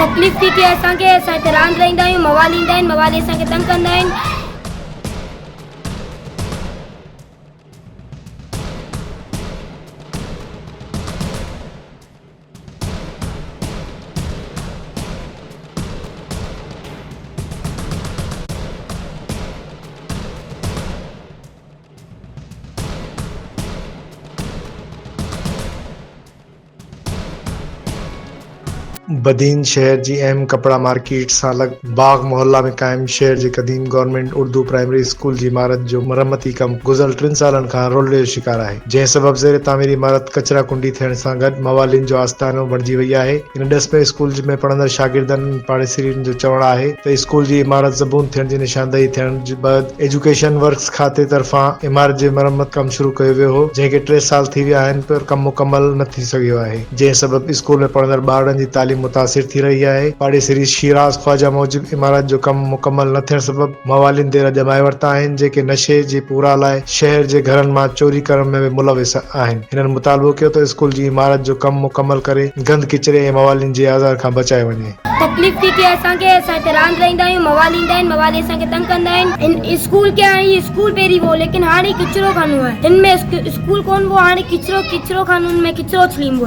तकलीफ़ थी कि असांखे असां हिते रांदि रहंदा आहियूं, मवाली ईंदा आहिनि, मवाली असांखे तंग कंदा आहिनि। बदीन शहर जी अहम कपड़ा मार्केट सां लॻ बाग मोहल्ला में क़ाइम शहर जे क़दीम गवर्नमेंट उर्दू प्राइमरी स्कूल जी इमारत जो मरम्मती कम गुज़िरियल 3 सालनि खां रोले जो शिकार आहे, जंहिं सबब ज़ेर तामीर इमारत कचरा कुंडी थियण सां गॾु मवालिन जो आस्थानो बणिजी वई आहे। इन ॾिस में स्कूल में पढ़ंदड़ शागिर्दनि पाड़ेसिरियुनि जो चवणु आहे त स्कूल जी इमारत ज़बून थियण जी निशानदेही थियण जे बैदि एजुकेशन वर्क्स खाते तरफ़ां इमारत जे मरम्मत कम शुरू कयो वियो हो, जंहिंखे 3 साल थी विया आहिनि पर कम मुकमल न थी सघियो आहे, जंहिं सबब स्कूल में पढ़ंदड़ ॿारनि जी तालीम मुतासिर थी रही है। पाड़ेसिरी शिराज ख्वाजा मूजिब इमारत जो कम मुकम्मल न थियण सबब मवालिन देर जमाए वरिता आहिनि, जेके नशे जे पूरा लाइ शहर जे घरनि मां चोरी करण में मुलविस आहिनि। हिननि मुतालबो कयो त स्कूल जी इमारत जो कम मुकम्मल करे गंद किचरे ऐं मवालिन जे आज़ार खां बचाए वञे। तकलीफ़ थी कि असांखे असां हिते रांदि रहंदा आहियूं, मवाली ईंदा आहिनि, मवाली असांखे तंग कंदा आहिनि। स्कूल के हाणे स्कूल पहिरीं हो, लेकिन हाणे किचिरो खानो आहे, हिन में स्कूल कोन हो, हाणे किचिरो खानो, हुन में किचिरो छलींबो आहे।